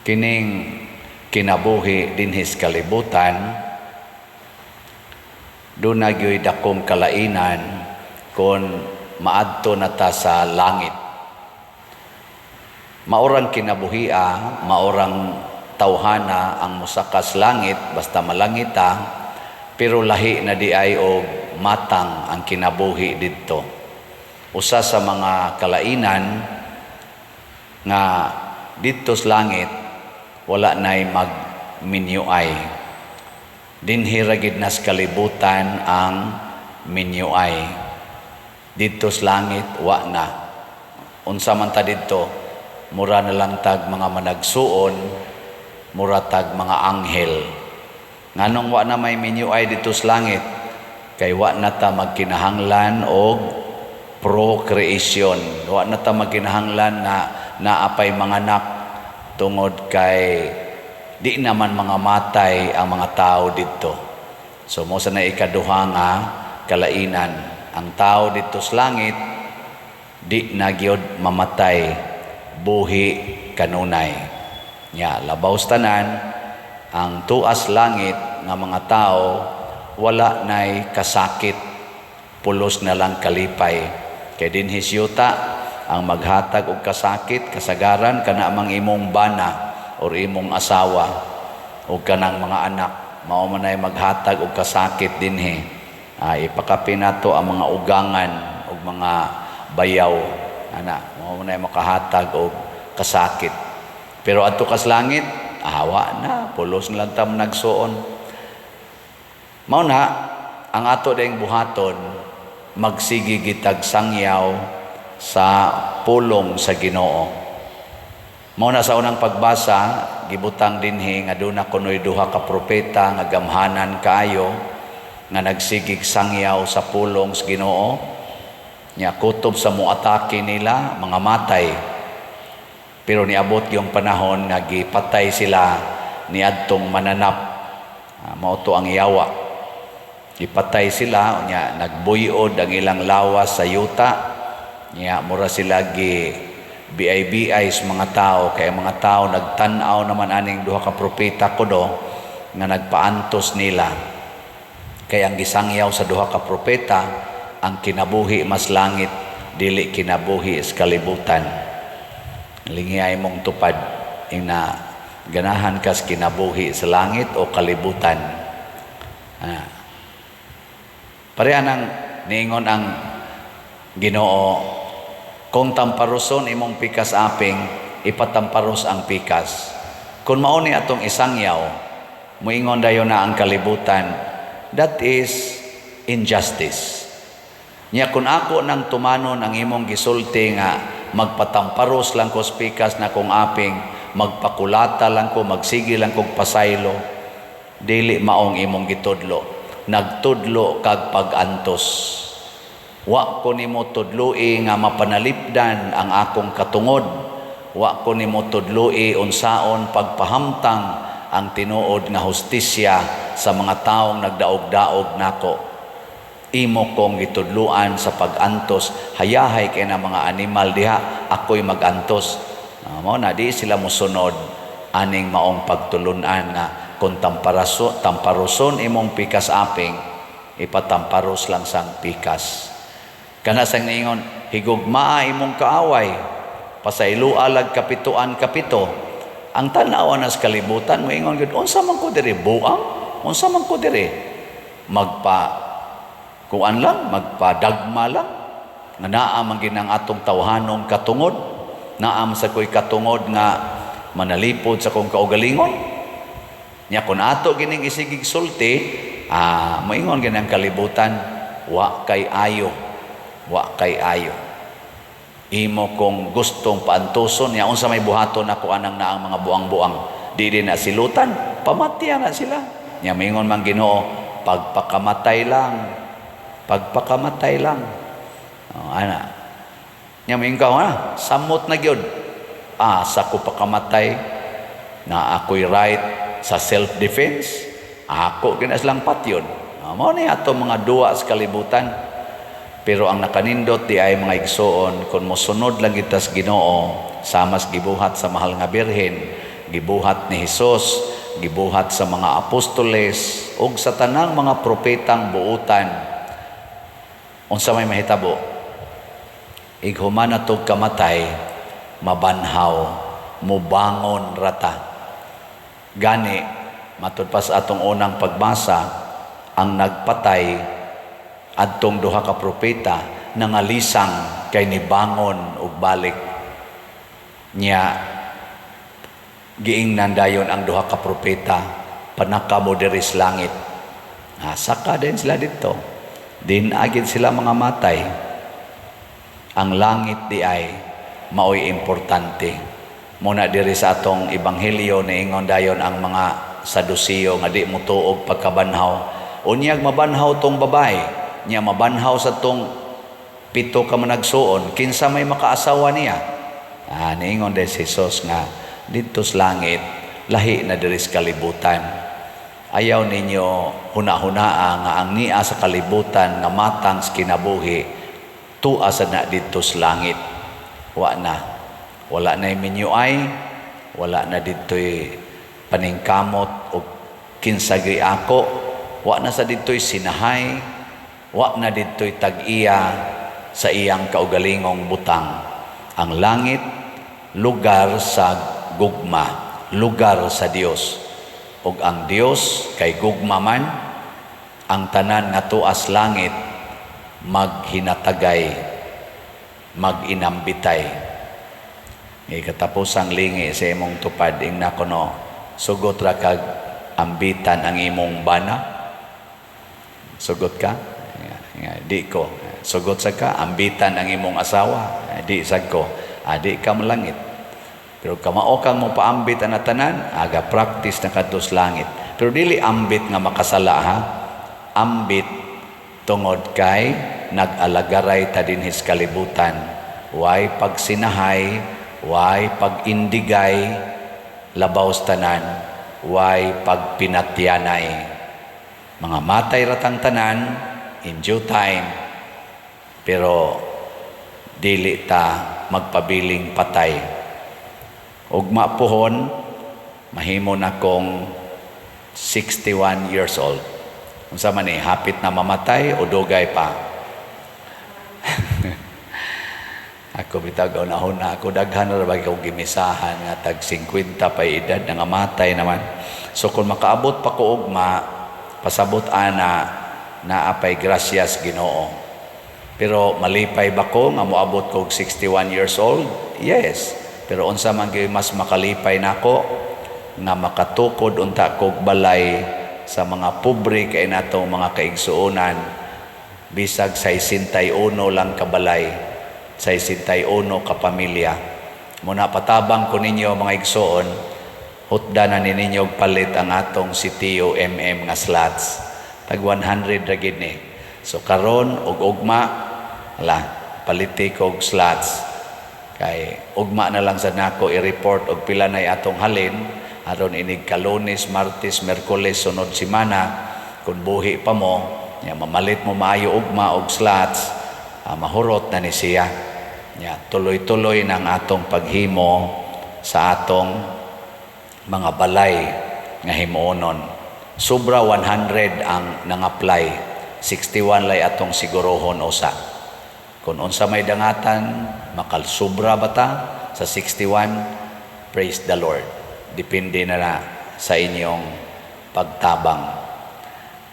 kining kinabuhi dinhis kalibutan, doon na gyoy dakong kalainan kung maadto na ta sa langit. Maurang kinabuhia, maurang tawhana ang musakas langit, basta malangita, pero lahi na di ay og matang ang kinabuhi didto. Usa sa mga kalainan nga didto sa langit, wala na'y magminyuay. Dinhi ra gid nas kalibutan ang minyuay. Didto sa langit, wa na. Unsa man ta didto, mura na lang tag mga managsuon, mura tag mga anghel. Nganong wa na may minyuay dito sa langit? Kay wa na ta magkinahanglan og procreation. Wa na ta magkinahanglan na naapay mga anak tungod kay di naman mga matay ang mga tao dito. So mo sa na ikaduha nga kalainan, ang tao dito sa langit di na gyud mamatay, buhi kanunay. Nya labaw tanan ang tuas langit nga mga tao wala nay kasakit, pulos na lang kalipay. Kay dinhi yuta ang maghatag og kasakit, kasagaran kana amang imong bana or imong asawa o kanang mga anak, mao man ay maghatag og kasakit dinhi. Ipakapi nato ang mga ugangan og mga bayaw, mao man ay makahatag og kasakit. Pero adto kas langit, awa na, pulos na lang tam nagsuon. Mao na ang ato dayong buhaton, magsigi gitag sangyaw sa pulong sa Ginoo. Mao na sa unang pagbasa, gibutang dinhi nga duna kunoy duha ka propeta nga gamhanan kaayo nga nagsigig sangyaw sa pulong sa Ginoo. Nya kutob sa muatake nila mga matay. Pero niabot yung panahon nga gipatay sila niadtong mananap. Mao to ang yawa. Ipatay sila, nya nagbuyod ang ilang lawas sa yuta. Nya mura sila BI sa mga tao, kaya mga tao nagtanaw naman aning duha ka propeta kuno nga nagpaantos nila. Kaya ang gisangyaw sa duha ka propeta, ang kinabuhi mas langit, dili kinabuhi is kalibutan. Lingiyay mong tupad ina ganahan kas kinabuhi sa langit o kalibutan. Pareha nang niingon ang Ginoo, kung tamparuson imong pikas aping, ipatamparos ang pikas. Kung mauni atong isangyaw, muingon dayon na ang kalibutan, that is injustice. Nya kung ako nang tumanon ang imong gisulti nga magpatamparos lang ko pikas na kung aping, magpakulata lang ko, magsigi lang kog pasaylo, dili maong imong gitudlo. Nagtudlo kag pagantos. Wa ko nimo tudloi nga mapanalipdan ang akong katungod. Wa ko nimo tudloi unsaon pagpahamtang ang tinuod nga hustisya sa mga taong nagdaog-daog nako. Imo kong gitudluan sa pagantos, hayahay kay na mga animal diha, ako'y magantos. Mao na di sila mosunod aning maong pagtulunan nga kung tamparuson imong pikas aping, ipatamparos lang sang pikas. Kana sang niingon, higugmaa imong kaaway, pasayloa lag kapituan kapito. Ang tanawa nas kalibutan mo ingon gud, unsa man ko diri buang? Unsa man ko diri? Kuan lang, magpadagma lang. Nga naa man ginang atong tawhanong katungod, naam sa ko'y katungod nga manalipod sa kong kaugalingon. Nya kun ato gining isigig sulti, moingon ginang kalibutan, wa kay ayo. Imo kung gustong paantuson niya unsa may buhaton ako anang naang mga buang-buang, di din na silutan, pamatya na sila. Nya mingon man Ginoo, pagpakamatay lang. Nya mingon samot na gyud. Sa ko pakamatay na ako'y right sa self-defense, ako ginas lang patyon. Mao ni ato mga duwa sa kalibutan. Pero ang nakanindot di ay mga igsoon, kung mosunod lang itas Ginoo, samas gibuhat sa mahal nga birhen, gibuhat ni Hesus, gibuhat sa mga apostoles ug sa tanang mga propetang buutan. Unsa may mahitabo? Ighuman na tog kamatay, mabanhaw, mubangon rata. Gani, matud pa sa atong unang pagbasa, ang nagpatay adtong duha ka propeta nangalisang kay nibangon ug balik niya. Giingnan dayon ang duha ka propeta, panakamo diri sa langit. Saka din sila dito. Dinagid sila mga matay. Ang langit di ay maoy importante. Muna diri sa atong ebanghelyo niingon dayon ang mga Sadusiyo nga di mo tuog pagkabanhaw. Unyag mabanhaw tong babae, niya mabanhaw sa tong 7 ka managsuon, kinsa may makaasawa niya. Niingon din si Jesus nga dito sa langit, lahi na diri sa kalibutan. Ayaw ninyo huna-hunaa nga ang niya sa kalibutan nga matang sa kinabuhi, tuwa sa na dito sa langit. Wala na minyuay, wala na dito'y paningkamot o kinsagri ako, wala na sa dito'y sinahay, wala na dito'y tag-iya sa iyang kaugalingong butang. Ang langit, lugar sa gugma, lugar sa Dios. Ug ang Dios kay gugma man, ang tanan nga tuas langit maghinatagay, maginambitay. Katapusang lingi sa imong tupad ing nakuno, sugot ra kag ambitan ang imong bana. Sugot ka? Di ko. Sugot sa ka, ambitan ang imong asawa. Di sad ko. Di ka malangit. Pero kamao kang mo paambit ang tanan, aga practice na kadtos langit. Pero dili ambit nga makasala ha. Ambit tungod kay nag-alagaray ta dinhis kalibutan. Way pagsinahay, way pag-indigay, labaw sa tanan, way pagpinatyanay. Mga matay ratang tanan in due time, pero dili ta magpabiling patay. Ugma pohon, mahimo na kong 61 years old. Unsa man hapit na mamatay o dugay pa? Ako bitag unahon na ako daghan ra bagi kong gimisahan nga tag 50 pa edad nga matay naman. So kung makaabot pa ko ugma, pasabot ana naapay grasyas Ginoo. Pero malipay ba ko nga moabot ko 61 years old? Yes. Pero unsa man gyud mas makalipay nako nga makatukod unta kog balay sa mga pobre kay natong mga kaigsuonan, bisag 61 lang kabalay, 61 ka pamilya. Muna patabang ko ninyo mga igsuon, hutda na ninyo palit ang atong CTO nga slots. Tag 100 ra gid ni. So karon og ugma, paliti kog slots. Kay ugma na lang sa nako i-report og pila nay atong halin aron inig ka Lunes, Martes, Miyerkules sunod semana kun buhi pa mo, mamalit mo maayo ugma og slots, mahurot na ni siya. Tuloy-tuloy ng atong paghimo sa atong mga balay nga himuonon. Sobra 100 ang nang-apply, 61 lay atong sigurohon usa. Kung unsa may dangatan, makalsobra ba ta sa 61? Praise the Lord. Depende na sa inyong pagtabang.